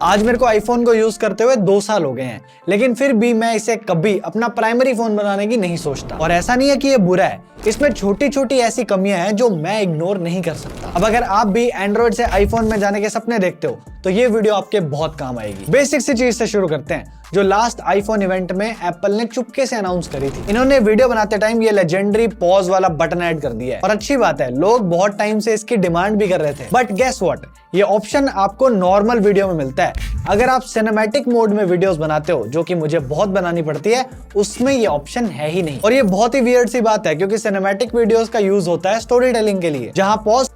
आज मेरे को आईफोन को यूज करते हुए 2 साल हो गए हैं, लेकिन फिर भी मैं इसे कभी अपना प्राइमरी फोन बनाने की नहीं सोचता। और ऐसा नहीं है कि ये बुरा है, इसमें छोटी छोटी ऐसी कमियां हैं जो मैं इग्नोर नहीं कर सकता। अब अगर आप भी एंड्रॉइड से आईफोन में जाने के सपने देखते हो तो ये वीडियो आपके बहुत काम आएगी। बेसिक सी चीज से शुरू करते हैं जो लास्ट आईफोन इवेंट में एप्पल ने चुपके से अनाउंस करी थी। इन्होंने वीडियो बनाते टाइम ये लेजेंडरी पॉज वाला बटन ऐड कर दिया है और अच्छी बात है, लोग बहुत टाइम से इसकी डिमांड भी कर रहे थे। बट गेस व्हाट, ये ऑप्शन आपको नॉर्मल वीडियो में मिलता है। अगर आप सिनेमैटिक मोड में वीडियोस बनाते हो, जो कि मुझे बहुत बनानी पड़ती है, उसमें ये ऑप्शन है ही नहीं। और ये बहुत ही वियर्ड सी बात है क्योंकि सिनेमैटिक वीडियोस का यूज होता है स्टोरी टेलिंग के लिए, जहां पॉज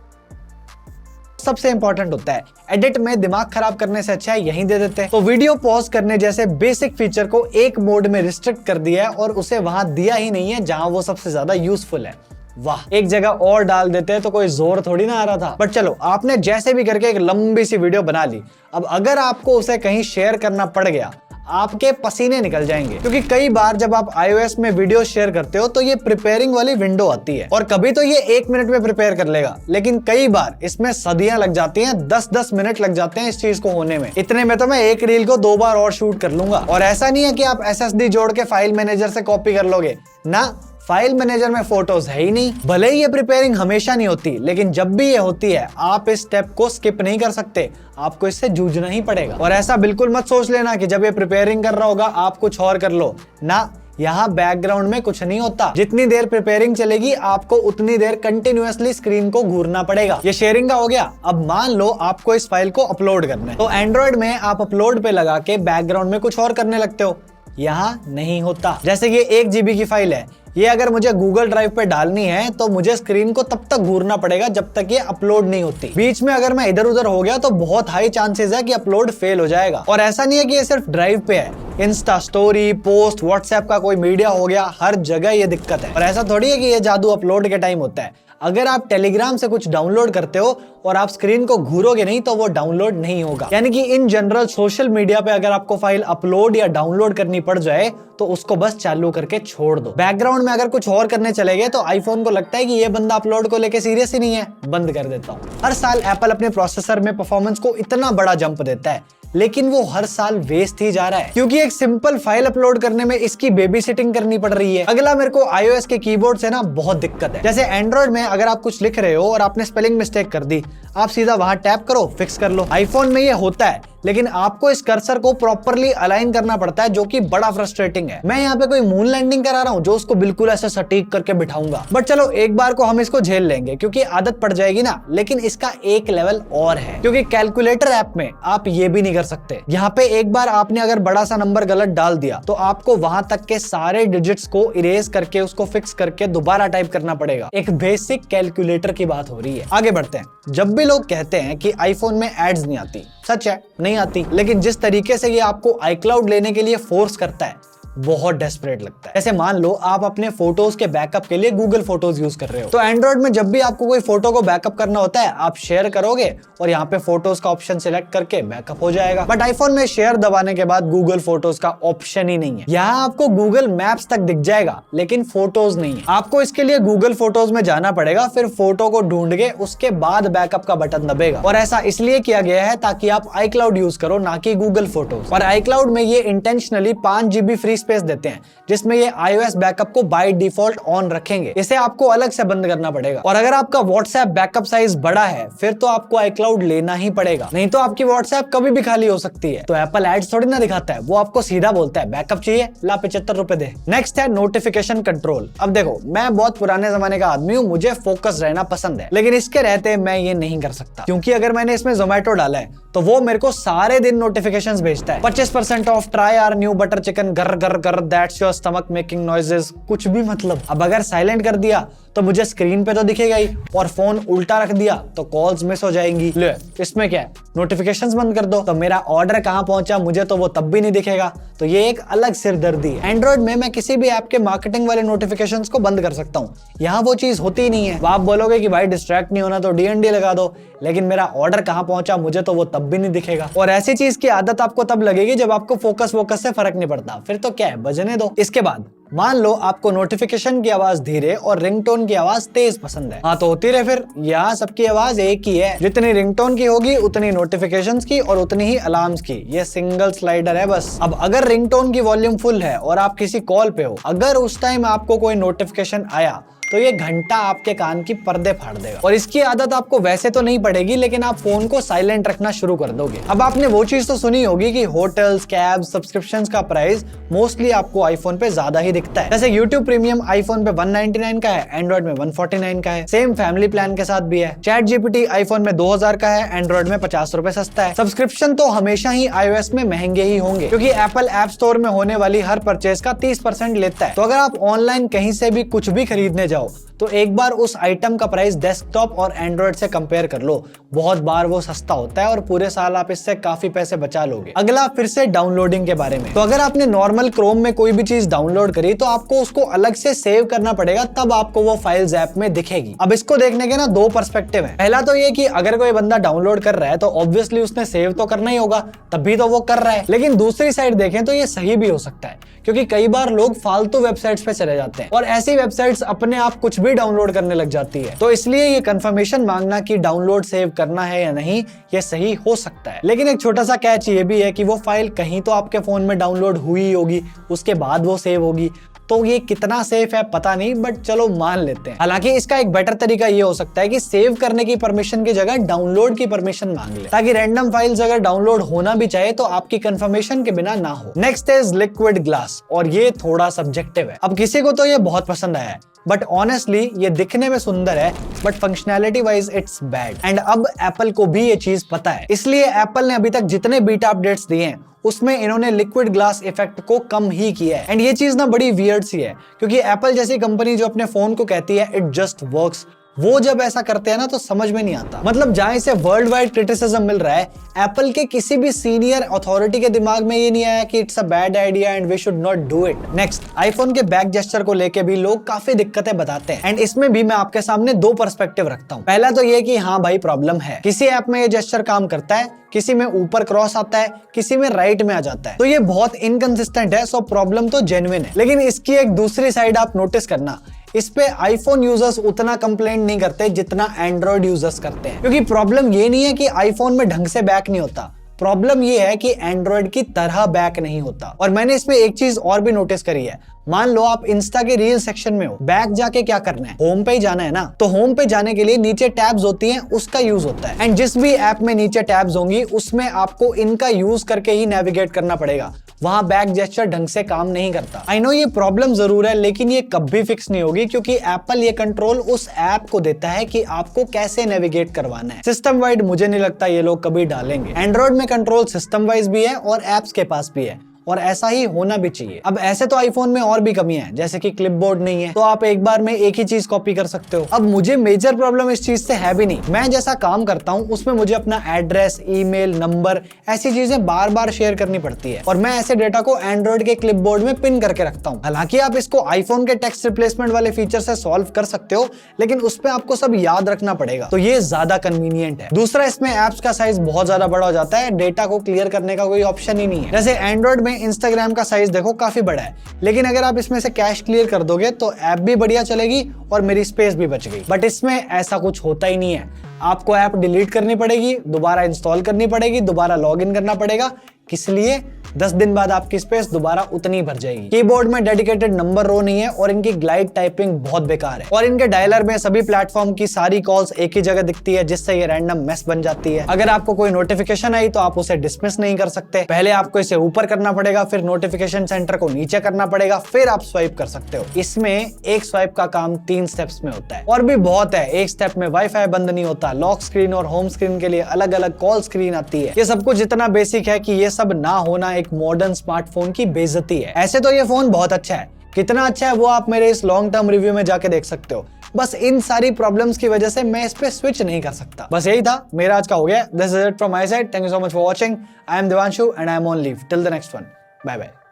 सबसे इंपॉर्टेंट होता है। एडिट में दिमाग खराब करने से अच्छा है यहीं दे देते हैं। तो वीडियो पॉज करने जैसे बेसिक फीचर को एक मोड में रिस्ट्रिक्ट कर दिया है और उसे वहां दिया ही नहीं है जहां वो सबसे ज्यादा यूजफुल है। वाह, एक जगह और डाल देते तो कोई जोर थोड़ी ना आ रहा था। बट चलो, आपने जैसे भी करके एक लंबी सी वीडियो बना ली। अब अगर आपको उसे कहीं शेयर करना पड़ गया, आपके पसीने निकल जाएंगे, क्योंकि कई बार जब आप iOS में वीडियो शेयर करते हो तो ये प्रिपेयरिंग वाली विंडो आती है और कभी तो ये 1 मिनट में प्रिपेयर कर लेगा, लेकिन कई बार इसमें सदियां लग जाती हैं, 10-10 मिनट लग जाते हैं इस चीज को होने में। इतने में तो मैं एक रील को 2 बार और शूट कर लूंगा। और ऐसा नहीं है कि आप SSD जोड़ के फाइल मैनेजर से कॉपी कर लोगे ना, फाइल मैनेजर में फोटोज है ही नहीं। भले ही ये प्रिपेयरिंग हमेशा नहीं होती, लेकिन जब भी ये होती है आप इस स्टेप को स्किप नहीं कर सकते, आपको इससे जूझना ही पड़ेगा। और ऐसा बिल्कुल मत सोच लेना कि जब ये प्रिपेयरिंग कर रहा होगा आप कुछ और कर लो ना, यहाँ बैकग्राउंड में कुछ नहीं होता। जितनी देर प्रिपेयरिंग चलेगी आपको उतनी देर कंटिन्यूअसली स्क्रीन को घूरना पड़ेगा। ये शेयरिंग का हो गया। अब मान लो आपको इस फाइल को अपलोड करना है, तो एंड्रॉइड में आप अपलोड पे लगा के बैकग्राउंड में कुछ और करने लगते हो, यहाँ नहीं होता। जैसे ये 1 GB की फाइल है, ये अगर मुझे गूगल ड्राइव पे डालनी है तो मुझे स्क्रीन को तब तक घूरना पड़ेगा जब तक ये अपलोड नहीं होती। बीच में अगर मैं इधर उधर हो गया तो बहुत हाई चांसेस है कि अपलोड फेल हो जाएगा। और ऐसा नहीं है कि ये सिर्फ ड्राइव पे है, इंस्टा स्टोरी, पोस्ट, व्हाट्सएप का कोई मीडिया हो गया, हर जगह ये दिक्कत है। और ऐसा थोड़ी है कि ये जादू अपलोड के टाइम होता है। अगर आप टेलीग्राम से कुछ डाउनलोड करते हो और आप स्क्रीन को घूरोगे नहीं तो वो डाउनलोड नहीं होगा। यानी कि इन जनरल सोशल मीडिया पे अगर आपको फाइल अपलोड या डाउनलोड करनी पड़ जाए तो उसको बस चालू करके छोड़ दो। बैकग्राउंड में अगर कुछ और करने चले गए तो आईफोन को लगता है कि ये बंदा अपलोड को लेके सीरियस ही नहीं है, बंद कर देता हूँ। हर साल एप्पल अपने प्रोसेसर में परफॉर्मेंस को इतना बड़ा जंप देता है, लेकिन वो हर साल वेस्ट ही जा रहा है क्योंकि एक सिंपल फाइल अपलोड करने में इसकी बेबी सिटिंग करनी पड़ रही है। अगला, मेरे को iOS के कीबोर्ड से ना बहुत दिक्कत है। जैसे एंड्रॉइड में अगर आप कुछ लिख रहे हो और आपने स्पेलिंग मिस्टेक कर दी, आप सीधा वहां टैप करो, फिक्स कर लो। आईफोन में ये होता है, लेकिन आपको इस कर्सर को प्रॉपर्ली अलाइन करना पड़ता है, जो कि बड़ा फ्रस्ट्रेटिंग है। मैं यहाँ पे कोई मून लैंडिंग करा रहा हूँ जो उसको बिल्कुल ऐसे सटीक करके बिठाऊंगा। बट चलो, एक बार को हम इसको झेल लेंगे क्योंकि आदत पड़ जाएगी ना। लेकिन इसका एक लेवल और है, क्योंकि कैलकुलेटर ऐप में आप ये भी नहीं कर सकते। यहाँ पे एक बार आपने अगर बड़ा सा नंबर गलत डाल दिया तो आपको वहां तक के सारे डिजिट्स को इरेज करके उसको फिक्स करके दोबारा टाइप करना पड़ेगा। एक बेसिक कैलकुलेटर की बात हो रही है। आगे बढ़ते हैं। जब भी लोग कहते हैं कि आईफोन में एड्स नहीं आती, सच है, नहीं आती, लेकिन जिस तरीके से ये आपको iCloud लेने के लिए फोर्स करता है बहुत डेस्परेट लगता है। जैसे मान लो आप अपने फोटोज के बैकअप के लिए गूगल फोटोज यूज कर रहे हो, तो एंड्रॉइड में जब भी आपको कोई फोटो को बैकअप करना होता है आप शेयर करोगे और यहाँ पे फोटोज का ऑप्शन सिलेक्ट करके बैकअप हो जाएगा। बट आईफोन में शेयर दबाने के बाद गूगल फोटोज का ऑप्शन ही नहीं है। यहाँ आपको गूगल मैप्स तक दिख जाएगा लेकिन फोटोज नहीं है। आपको इसके लिए गूगल फोटोज में जाना पड़ेगा, फिर फोटो को ढूंढ के उसके बाद बैकअप का बटन दबेगा। और ऐसा इसलिए किया गया है ताकि आप iCloud यूज करो, ना कि गूगल फोटोज। और iCloud में ये इंटेंशनली 5 GB फ्री स्पेस देते हैं, जिसमें ये iOS बैकअप को बाय डिफॉल्ट ऑन रखेंगे। इसे आपको अलग से बंद करना पड़ेगा। और अगर आपका व्हाट्सएप बैकअप साइज बड़ा है फिर तो आपको iCloud लेना ही पड़ेगा, नहीं तो आपकी व्हाट्सएप कभी भी खाली हो सकती है। तो एप्पल एड्स थोड़ी ना दिखाता है, वो आपको सीधा बोलता है बैकअप चाहिए, ला 75 रुपए दे। नेक्स्ट है नोटिफिकेशन कंट्रोल। अब देखो, मैं बहुत पुराने जमाने का आदमी हूँ, मुझे फोकस रहना पसंद है, लेकिन इसके रहते मैं ये नहीं कर सकता क्योंकि अगर मैंने इसमें जोमेटो डाला है तो वो मेरे को सारे दिन नोटिफिकेशंस भेजता है। 25% off, try our new butter chicken, गर गर गर, that's your stomach making noises, कुछ भी मतलब। अब अगर साइलेंट कर दिया तो मुझे स्क्रीन पे तो दिखेगा ही, और फोन उल्टा रख दिया तो कॉल्स मिस हो जाएंगी। ले, इसमें क्या है, नोटिफिकेशंस बंद कर दो तो मेरा ऑर्डर कहां पहुंचा मुझे तो वो तब भी नहीं दिखेगा। तो ये एक अलग सिरदर्दी है। एंड्रॉइड में मैं किसी भी ऐप के मार्केटिंग वाले नोटिफिकेशंस को बंद कर सकता हूँ, यहाँ वो चीज होती ही नहीं है। आप बोलोगे कि भाई डिस्ट्रैक्ट नहीं होना तो DND लगा दो, लेकिन मेरा ऑर्डर कहां पहुंचा मुझे तो वो तब भी नहीं दिखेगा। और ऐसी चीज की आदत आपको तब लगेगी जब आपको फोकस से फर्क नहीं पड़ता, फिर तो क्या है, बजने दो। इसके बाद मान लो आपको नोटिफिकेशन की आवाज धीरे और रिंगटोन की आवाज तेज पसंद है। हाँ तो होती रहे फिर, यहाँ सबकी आवाज एक ही है। जितनी रिंगटोन की होगी उतनी नोटिफिकेशंस की और उतनी ही अलार्म्स की। ये सिंगल स्लाइडर है बस। अब अगर रिंगटोन की वॉल्यूम फुल है और आप किसी कॉल पे हो, अगर उस टाइम आपको कोई नोटिफिकेशन आया तो ये घंटा आपके कान की पर्दे फाड़ देगा। और इसकी आदत आपको वैसे तो नहीं पड़ेगी, लेकिन आप फोन को साइलेंट रखना शुरू कर दोगे। अब आपने वो चीज तो सुनी होगी कि होटल्स, कैब्स, सब्सक्रिप्शंस का प्राइस मोस्टली आपको आईफोन पे ज्यादा ही दिखता है। जैसे YouTube प्रीमियम आईफोन पे 199 का है, एंड्रॉइड में 149 का है। सेम फैमिली प्लान के साथ भी है। चैट जीपीटी आईफोन में 2000 का है, एंड्रॉइड में 50 रुपए सस्ता है। सब्सक्रिप्शन तो हमेशा ही iOS में महंगे ही होंगे, क्योंकि एप्पल ऐप स्टोर में होने वाली हर परचेज का 30% लेता है। तो अगर आप ऑनलाइन कहीं से भी कुछ भी खरीदने जाओ तो एक बार उस आइटम का प्राइस डेस्कटॉप और एंड्रॉइड से कंपेयर कर लो। बहुत बार वो सस्ता होता है और पूरे साल आप इससे काफी पैसे बचा लोगे। अगला फिर से डाउनलोडिंग के बारे में। तो अगर आपने नॉर्मल क्रोम में कोई भी चीज डाउनलोड करी तो आपको उसको अलग से सेव करना पड़ेगा, तब आपको वो फाइल्स ऐप में दिखेगी। अब इसको देखने के ना दो पर्सपेक्टिव है। पहला तो ये कि अगर कोई बंदा डाउनलोड कर रहा है तो ऑब्वियसली उसने सेव तो करना ही होगा, तभी तो वो कर रहा है। लेकिन दूसरी साइड देखें तो ये सही भी हो सकता है, क्योंकि कई बार लोग फालतू वेबसाइट्स पे चले जाते हैं और ऐसी वेबसाइट्स अपने आप कुछ भी डाउनलोड करने लग जाती है। तो इसलिए ये कंफर्मेशन मांगना कि डाउनलोड सेव करना है या नहीं, ये सही हो सकता है। लेकिन एक छोटा सा कैच ये भी है कि वो फाइल कहीं तो आपके फोन में डाउनलोड हुई होगी, उसके बाद वो सेव होगी। तो ये कितना सेफ है पता नहीं, बट चलो मान लेते हैं। हालांकि इसका एक बेटर तरीका ये हो सकता है कि सेव करने की परमिशन की जगह डाउनलोड की परमिशन मांग ले, ताकि रैंडम फाइल्स अगर डाउनलोड होना भी चाहे तो आपकी कंफर्मेशन के बिना ना हो। नेक्स्ट इज लिक्विड ग्लास, और ये थोड़ा सब्जेक्टिव है। अब किसी को तो ये बहुत पसंद आया है, बट ऑनेस्टली ये दिखने में सुंदर है, but functionality wise it's bad. And अब एप्पल को भी ये चीज पता है, इसलिए एप्पल ने अभी तक जितने बीटा अपडेट्स दिए हैं उसमें इन्होंने लिक्विड ग्लास इफेक्ट को कम ही किया है। एंड ये चीज ना बड़ी वियर्ड सी है, क्योंकि एप्पल जैसी कंपनी जो अपने फोन को कहती है इट जस्ट वर्क्स, वो जब ऐसा करते हैं ना तो समझ में नहीं आता। मतलब जहां इसे वर्ल्ड वाइड क्रिटिसिज्म मिल रहा है, एप्पल के किसी भी सीनियर अथॉरिटी के दिमाग में ये नहीं आया कि it's a bad idea and we should not do it. Next, iPhone के बैक जेस्चर को लेके भी लोग काफी दिक्कतें बताते हैं, एंड इसमें भी मैं आपके सामने दो पर्सपेक्टिव रखता हूँ। पहला तो ये कि हाँ भाई प्रॉब्लम है, किसी ऐप में ये जेस्चर काम करता है, किसी में ऊपर क्रॉस आता है, किसी में राइट में आ जाता है, तो ये बहुत इनकंसिस्टेंट है। सो प्रॉब्लम तो जेन्युइन है। लेकिन इसकी एक दूसरी साइड आप नोटिस करना, इस पे आईफोन यूजर्स उतना कंप्लेंट नहीं करते जितना एंड्रॉइड यूजर्स करते हैं, क्योंकि प्रॉब्लम ये नहीं है कि आईफोन में ढंग से बैक नहीं होता, प्रॉब्लम ये है कि एंड्रॉइड की तरह बैक नहीं होता। और मैंने इसमें एक चीज और भी नोटिस करी है। मान लो आप इंस्टा के रील सेक्शन में हो, बैक जाके क्या करना है, होम पे ही जाना है ना। तो होम पे जाने के लिए नीचे टैब्स होती हैं, उसका यूज होता है। एंड जिस भी ऐप में नीचे टैब्स होंगी उसमें आपको इनका यूज करके ही नेविगेट करना पड़ेगा, वहां बैक जेस्चर ढंग से काम नहीं करता। आई नो ये प्रॉब्लम जरूर है, लेकिन ये कभी फिक्स नहीं होगी, क्योंकि एप्पल ये कंट्रोल उस ऐप को देता है कि आपको कैसे नेविगेट करवाना है। सिस्टम वाइड मुझे नहीं लगता ये लोग कभी डालेंगे। एंड्रॉइड में कंट्रोल सिस्टम वाइज भी है और एप्स के पास भी है, और ऐसा ही होना भी चाहिए। अब ऐसे तो आईफोन में और भी कमियां हैं, जैसे कि क्लिपबोर्ड नहीं है, तो आप एक बार में एक ही चीज कॉपी कर सकते हो। अब मुझे मेजर प्रॉब्लम इस चीज से है भी नहीं। मैं जैसा काम करता हूं उसमें मुझे अपना एड्रेस, ईमेल, नंबर, ऐसी चीजें बार बार शेयर करनी पड़ती है, और मैं ऐसे डेटा को एंड्रॉइड के क्लिपबोर्ड में पिन करके रखता हूं। हालांकि आप इसको आईफोन के टेक्स्ट रिप्लेसमेंट वाले फीचर से सॉल्व कर सकते हो, लेकिन उस पर आपको सब याद रखना पड़ेगा, तो ये ज्यादा कन्वीनियंट है। दूसरा, इसमें एप्स का साइज बहुत ज्यादा बड़ा हो जाता है, डेटा को क्लियर करने का कोई ऑप्शन ही नहीं है। जैसे एंड्रॉइड में इंस्टाग्राम का साइज देखो काफी बड़ा है, लेकिन अगर आप इसमें से कैश क्लियर कर दोगे तो ऐप भी बढ़िया चलेगी और मेरी स्पेस भी बच गई। बट इसमें ऐसा कुछ होता ही नहीं है। आपको ऐप डिलीट करनी पड़ेगी, दोबारा इंस्टॉल करनी पड़ेगी, दोबारा लॉग इन करना पड़ेगा। किस लिए? 10 दिन बाद आपकी स्पेस दोबारा उतनी भर जाएगी। कीबोर्ड में डेडिकेटेड नंबर रो नहीं है, और इनकी ग्लाइड टाइपिंग बहुत बेकार है, और इनके डायलर में सभी प्लेटफॉर्म की सारी कॉल्स एक ही जगह दिखती है, जिससे ये रैंडम मेस बन जाती है। अगर आपको कोई नोटिफिकेशन आई तो आप उसे डिसमिस नहीं कर सकते, पहले आपको इसे ऊपर करना पड़ेगा, फिर नोटिफिकेशन सेंटर को नीचे करना पड़ेगा, फिर आप स्वाइप कर सकते हो। इसमें एक स्वाइप का काम 3 स्टेप्स में होता है, और भी बहुत है। एक स्टेप में वाईफाई बंद नहीं होता, लॉक स्क्रीन और होम स्क्रीन के लिए अलग अलग कॉल स्क्रीन आती है। ये सब कुछ इतना बेसिक है कि ये सब ना होना एक मॉडर्न स्मार्टफोन की बेइज्जती है। ऐसे तो ये फोन बहुत अच्छा है, कितना अच्छा है वो आप मेरे इस लॉन्ग टर्म रिव्यू में जाके देख सकते हो। बस इन सारी प्रॉब्लम्स की वजह से मैं इस पे स्विच नहीं कर सकता। बस यही था, मेरा आज का हो गया। This is it from my side. Thank you so much for watching. I am Devanshu and I am on leave till the next one. Bye bye.